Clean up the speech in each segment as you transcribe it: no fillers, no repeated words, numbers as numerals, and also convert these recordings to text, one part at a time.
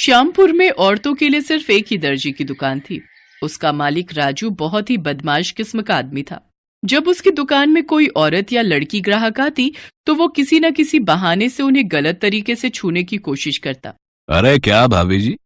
श्यामपुर में औरतों के लिए सिर्फ एक ही दर्जी की दुकान थी। उसका मालिक राजू बहुत ही बदमाश किस्म का आदमी था। जब उसकी दुकान में कोई औरत या लड़की ग्राहक आती तो वो किसी न किसी बहाने से उन्हें गलत तरीके से छूने की कोशिश करता। अरे क्या भाभी जी,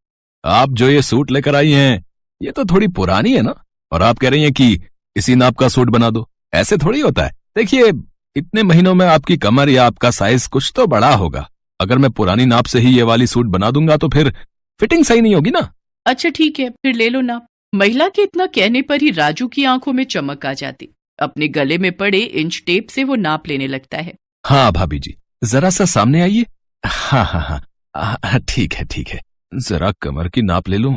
आप जो ये सूट लेकर आई हैं ये तो थोड़ी पुरानी है ना, और आप कह रही हैं कि इसी नाप का सूट बना दो। ऐसे थोड़ी होता है। देखिए, इतने महीनों में आपकी कमर या आपका साइज कुछ तो बड़ा होगा। अगर मैं पुरानी नाप से ही ये वाली सूट बना दूंगा तो फिर फिटिंग सही नहीं होगी ना। अच्छा ठीक है, फिर ले लो ना। महिला के इतना कहने पर ही राजू की आंखों में चमक आ जाती। अपने गले में पड़े इंच टेप से वो नाप लेने लगता है। हाँ भाभी जी, जरा सा सामने आइए। हाँ हाँ हाँ, ठीक है ठीक है, जरा कमर की नाप ले लूं।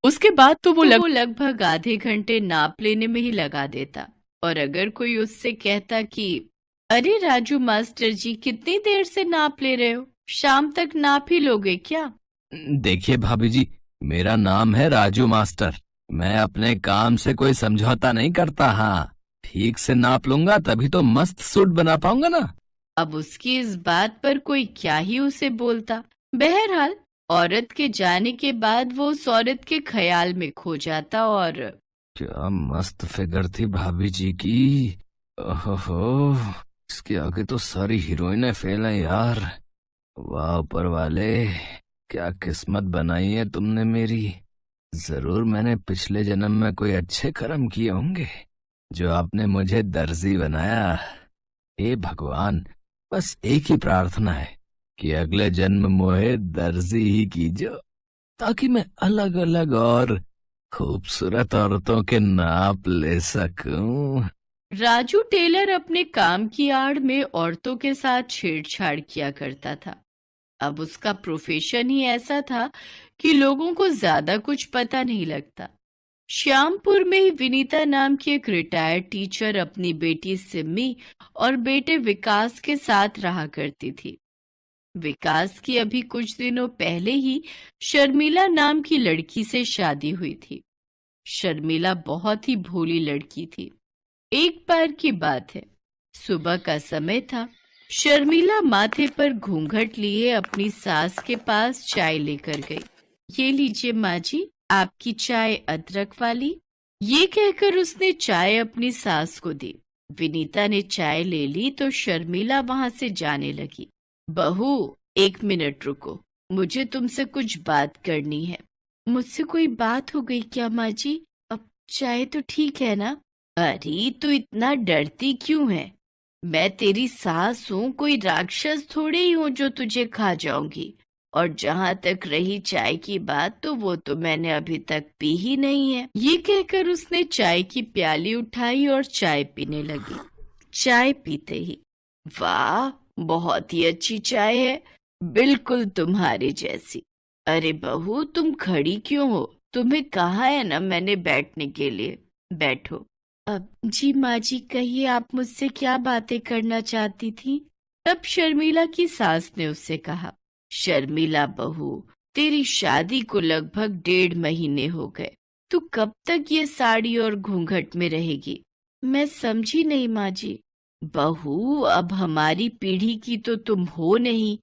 उसके बाद तो वो लगभग आधे घंटे नाप लेने में ही लगा देता। और अगर कोई उससे कहता कि अरे राजू मास्टर जी, कितनी देर से नाप ले रहे हो, शाम तक नाप ही लोगे क्या? देखिए भाभी जी, मेरा नाम है राजू मास्टर। मैं अपने काम से कोई समझौता नहीं करता। हाँ, ठीक से नाप लूंगा तभी तो मस्त सूट बना पाऊंगा ना। अब उसकी इस बात पर कोई क्या ही उसे बोलता। बहरहाल औरत के जाने के बाद वो उस औरत के ख्याल में खो जाता। और क्या मस्त फिगर थी भाभी जी की। ओहो, इसके आगे तो सारी हीरोइनें फेल हैं यार। वाह ऊपर वाले, क्या किस्मत बनाई है तुमने मेरी। जरूर मैंने पिछले जन्म में कोई अच्छे कर्म किए होंगे जो आपने मुझे दर्जी बनाया। हे भगवान, बस एक ही प्रार्थना है कि अगले जन्म मोहे दर्जी ही कीजो, ताकि मैं अलग अलग और खूबसूरत औरतों के नाप ले सकूं। राजू टेलर अपने काम की आड़ में औरतों के साथ छेड़छाड़ किया करता था। अब उसका प्रोफेशन ही ऐसा था कि लोगों को ज्यादा कुछ पता नहीं लगता। श्यामपुर में ही विनीता नाम की एक रिटायर्ड टीचर अपनी बेटी सिमी और बेटे विकास के साथ रहा करती थी। विकास की अभी कुछ दिनों पहले ही शर्मिला नाम की लड़की से शादी हुई थी। शर्मिला बहुत ही भोली लड़की थी। एक बार की बात है, सुबह का समय था। शर्मिला माथे पर घूंघट लिए अपनी सास के पास चाय लेकर गई। ये लीजिए माँ जी, आपकी चाय अदरक वाली। ये कहकर उसने चाय अपनी सास को दी। विनीता ने चाय ले ली तो शर्मिला वहां से जाने लगी। बहू, एक मिनट रुको, मुझे तुमसे कुछ बात करनी है। मुझसे कोई बात हो गई क्या माँ जी? अब चाय तो ठीक है ना? अरे तू इतना डरती क्यों है? मैं तेरी सास हूँ, कोई राक्षस थोड़ी ही हूँ जो तुझे खा जाऊंगी। और जहां तक रही चाय की बात, तो वो तो मैंने अभी तक पी ही नहीं है। ये कहकर उसने चाय की प्याली उठाई और चाय पीने लगी। चाय पीते ही, वाह बहुत ही अच्छी चाय है, बिल्कुल तुम्हारी जैसी। अरे बहू, तुम खड़ी क्यों हो? तुम्हें कहा है ना मैंने बैठने के लिए। बैठो। अब जी माँ जी, कहिए आप मुझसे क्या बातें करना चाहती थी? तब शर्मिला की सास ने उससे कहा, शर्मिला बहू, तेरी शादी को लगभग 1.5 महीने हो गए। तू कब तक ये साड़ी और घूंघट में रहेगी? मैं समझी नहीं माँ जी। बहू, अब हमारी पीढ़ी की तो तुम हो नहीं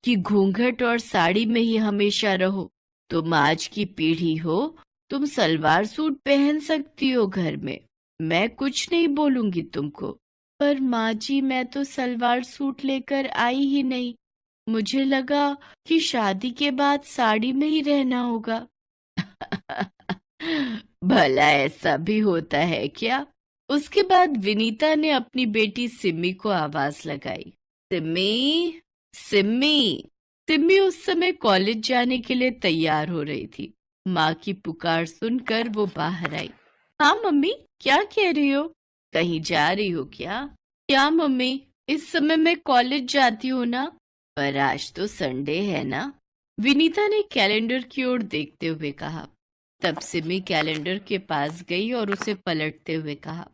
कि घूंघट और साड़ी में ही हमेशा रहो। तुम आज की पीढ़ी हो, तुम सलवार सूट पहन सकती हो घर में। मैं कुछ नहीं बोलूंगी तुमको। पर माँ जी, मैं तो सलवार सूट लेकर आई ही नहीं। मुझे लगा कि शादी के बाद साड़ी में ही रहना होगा। भला ऐसा भी होता है क्या? उसके बाद विनीता ने अपनी बेटी सिमी को आवाज लगाई, सिमी, सिमी। सिमी उस समय कॉलेज जाने के लिए तैयार हो रही थी। माँ की पुकार सुनकर वो बाहर आई। हाँ मम्मी, क्या कह रही हो? कहीं जा रही हो क्या? क्या मम्मी, इस समय मैं कॉलेज जाती हूँ ना। पर आज तो संडे है ना। विनीता ने कैलेंडर की ओर देखते हुए कहा। तब सिमी कैलेंडर के पास गई और उसे पलटते हुए कहा,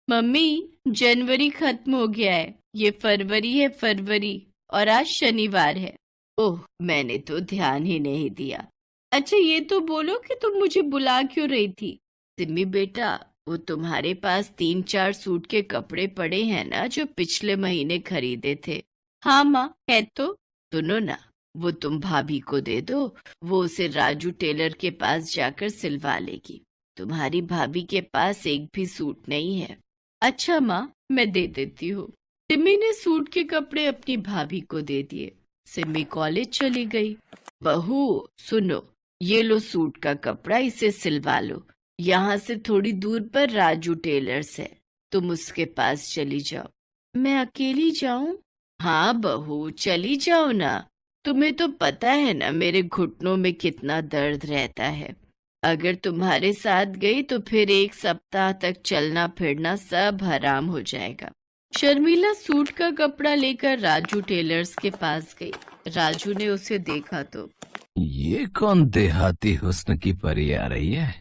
मम्मी, जनवरी खत्म हो गया है, ये फरवरी है, फरवरी। और आज शनिवार है। ओह, मैंने तो ध्यान ही नहीं दिया। अच्छा ये तो बोलो कि तुम मुझे बुला क्यों रही थी? सिमी बेटा, वो तुम्हारे पास 3-4 सूट के कपड़े पड़े हैं ना, जो पिछले महीने खरीदे थे। हाँ माँ, है तो। सुनो ना, वो तुम भाभी को दे दो, वो उसे राजू टेलर के पास जाकर सिलवा लेगी। तुम्हारी भाभी के पास एक भी सूट नहीं है। अच्छा माँ, मैं दे देती हूँ। सिमी ने सूट के कपड़े अपनी भाभी को दे दिए। सिमी कॉलेज चली गई। बहू सुनो, ये लो सूट का कपड़ा, इसे सिलवा लो। यहाँ से थोड़ी दूर पर राजू टेलर्स है, तुम उसके पास चली जाओ। मैं अकेली जाऊं? हाँ बहू, चली जाओ ना। तुम्हें तो पता है ना मेरे घुटनों में कितना दर्द रहता है। अगर तुम्हारे साथ गई तो फिर 1 सप्ताह तक चलना फिरना सब हराम हो जाएगा। शर्मिला सूट का कपड़ा लेकर राजू टेलर्स के पास गई। राजू ने उसे देखा तो, ये कौन देहाती हुस्न की परी आ रही है?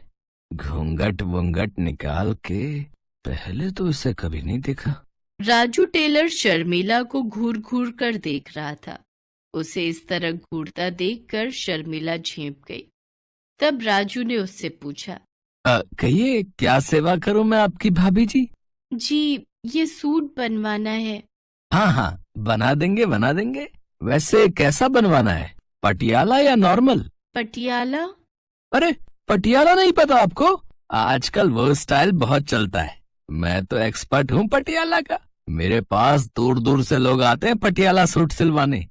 घूंघट वूंघट निकाल के, पहले तो इसे कभी नहीं देखा। राजू टेलर शर्मिला को घूर घूर कर देख रहा था। उसे इस तरह घूरता देखकर शर्मिला झेंप गई। तब राजू ने उससे पूछा, कहिए, क्या सेवा करूं मैं आपकी भाभी जी? जी, ये सूट बनवाना है। हाँ हाँ, बना देंगे बना देंगे। वैसे कैसा बनवाना है, पटियाला या नॉर्मल? पटियाला। अरे, पटियाला नहीं पता आपको? आजकल वो स्टाइल बहुत चलता है। मैं तो एक्सपर्ट हूँ पटियाला का। मेरे पास दूर दूर से लोग आते हैं पटियाला सूट सिलवाने।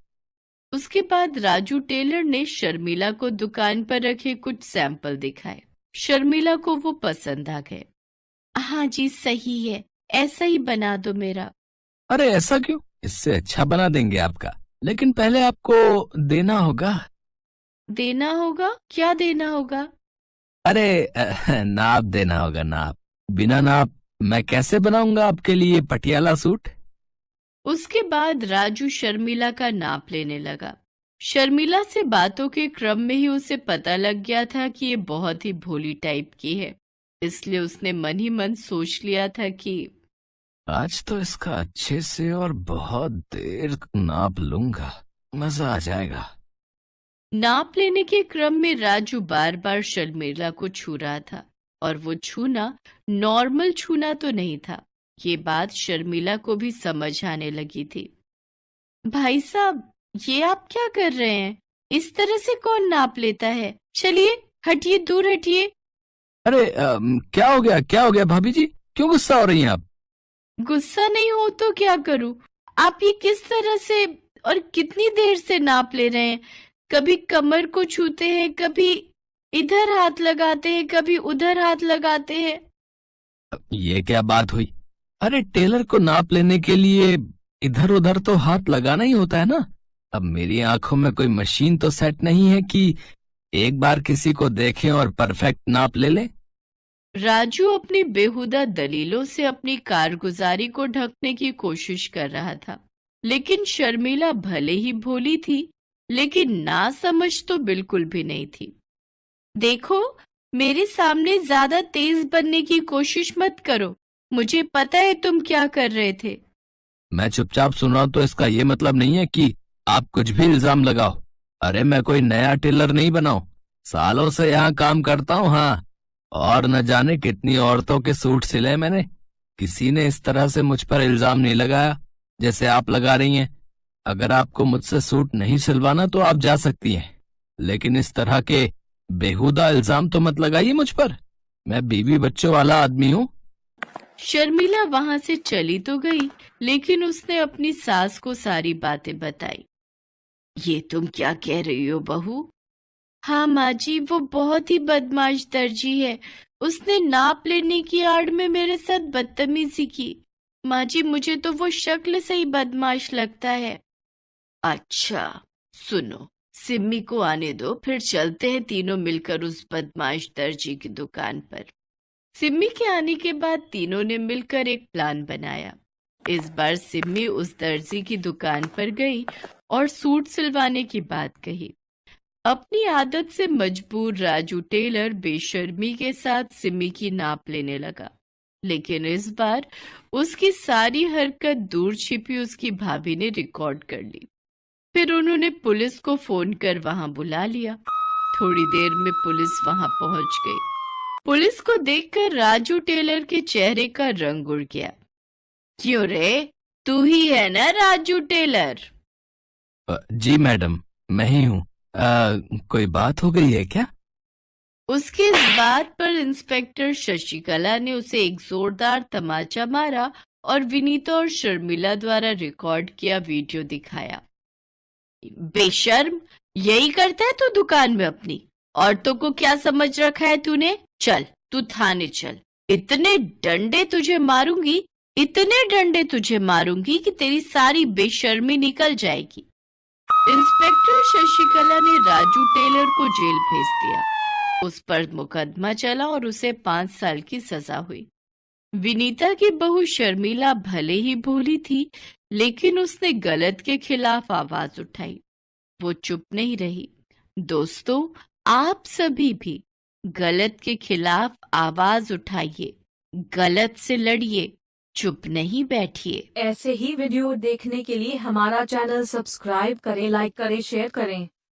उसके बाद राजू टेलर ने शर्मिला को दुकान पर रखे कुछ सैंपल दिखाए। शर्मिला को वो पसंद आ गए। हाँ जी, सही है, ऐसा ही बना दो मेरा। अरे ऐसा क्यों? इससे अच्छा बना देंगे आपका, लेकिन पहले आपको देना होगा। देना होगा? क्या देना होगा? अरे नाप देना होगा, नाप। बिना नाप मैं कैसे बनाऊंगा आपके लिए पटियाला सूट? उसके बाद राजू शर्मिला का नाप लेने लगा। शर्मिला से बातों के क्रम में ही उसे पता लग गया था कि ये बहुत ही भोली टाइप की है। इसलिए उसने मन ही मन सोच लिया था कि आज तो इसका अच्छे से और बहुत देर नाप लूंगा, मजा आ जाएगा। नाप लेने के क्रम में राजू बार बार शर्मिला को छू रहा था, और वो छूना नॉर्मल छूना तो नहीं था। ये बात शर्मिला को भी समझ आने लगी थी। भाई साहब, ये आप क्या कर रहे हैं? इस तरह से कौन नाप लेता है? चलिए हटिए, दूर हटिए। अरे क्या हो गया भाभी जी? क्यों गुस्सा हो रही हैं आप? गुस्सा नहीं हो तो क्या करूं? आप ये किस तरह से और कितनी देर से नाप ले रहे हैं? कभी कमर को छूते हैं, कभी इधर हाथ लगाते हैं, कभी उधर हाथ लगाते हैं। ये क्या बात हुई? अरे टेलर को नाप लेने के लिए इधर उधर तो हाथ लगाना ही होता है ना। अब मेरी आंखों में कोई मशीन तो सेट नहीं है कि एक बार किसी को देखें और परफेक्ट नाप ले ले। राजू अपनी बेहुदा दलीलों से अपनी कारगुजारी को ढकने की कोशिश कर रहा था, लेकिन शर्मिला भले ही भोली थी, लेकिन ना समझ तो बिल्कुल भी नहीं थी। देखो, मेरे सामने ज्यादा तेज बनने की कोशिश मत करो। मुझे पता है तुम क्या कर रहे थे। मैं चुपचाप सुन रहा हूं तो इसका ये मतलब नहीं है कि आप कुछ भी इल्जाम लगाओ। अरे मैं कोई नया टेलर नहीं बनाऊं, सालों से यहाँ काम करता हूँ। हाँ, और न जाने कितनी औरतों के सूट सिले मैंने। किसी ने इस तरह से मुझ पर इल्जाम नहीं लगाया जैसे आप लगा रही हैं। अगर आपको मुझसे सूट नहीं सिलवाना तो आप जा सकती हैं, लेकिन इस तरह के बेहुदा इल्जाम तो मत लगाइए मुझ पर। मैं बीवी बच्चों वाला आदमी हूँ। शर्मिला वहां से चली तो गई, लेकिन उसने अपनी सास को सारी बातें बताई। ये तुम क्या कह रही हो बहू? हाँ माँ जी, वो बहुत ही बदमाश दर्जी है। उसने नाप लेने की आड़ में मेरे साथ बदतमीजी की। माँ जी, मुझे तो वो शक्ल से ही बदमाश लगता है। अच्छा सुनो, सिम्मी को आने दो, फिर चलते हैं तीनों मिलकर उस बदमाश दर्जी की दुकान पर। सिम्मी के आने के बाद तीनों ने मिलकर एक प्लान बनाया। इस बार सिम्मी उस दर्जी की दुकान पर गई और सूट सिलवाने की बात कही। अपनी आदत से मजबूर राजू टेलर बेशर्मी के साथ सिम्मी की नाप लेने लगा, लेकिन इस बार उसकी सारी हरकत दूर छिपी उसकी भाभी ने रिकॉर्ड कर ली। फिर उन्होंने पुलिस को फोन कर वहां बुला लिया। थोड़ी देर में पुलिस वहां पहुंच गई। पुलिस को देखकर राजू टेलर के चेहरे का रंग उड़ गया। क्यों रे, तू ही है ना राजू टेलर? जी मैडम, मैं ही हूँ। कोई बात हो गई है क्या? उसकी इस बात पर इंस्पेक्टर शशिकला ने उसे एक जोरदार तमाचा मारा और विनीता और शर्मिला द्वारा रिकॉर्ड किया वीडियो दिखाया। बेशर्म, यही करता है तू दुकान में अपनी? औरतों को क्या समझ रखा है तूने? चल, तू थाने चल। इतने डंडे तुझे मारूंगी, इतने डंडे तुझे मारूंगी कि तेरी सारी बेशर्मी निकल जाएगी। इंस्पेक्टर शशिकला ने राजू टेलर को जेल भेज दिया। उस पर मुकदमा चला और उसे 5 साल की सजा हुई। विनीता की बहू शर्मिला भले ही भोली थी, लेकिन उसने गलत के खिलाफ आवाज उठाई। वो चुप नहीं रही। दोस्तों, आप सभी भी गलत के खिलाफ आवाज उठाइए, गलत से लड़िए, चुप नहीं बैठिए। ऐसे ही वीडियो देखने के लिए हमारा चैनल सब्सक्राइब करें, लाइक करें, शेयर करें।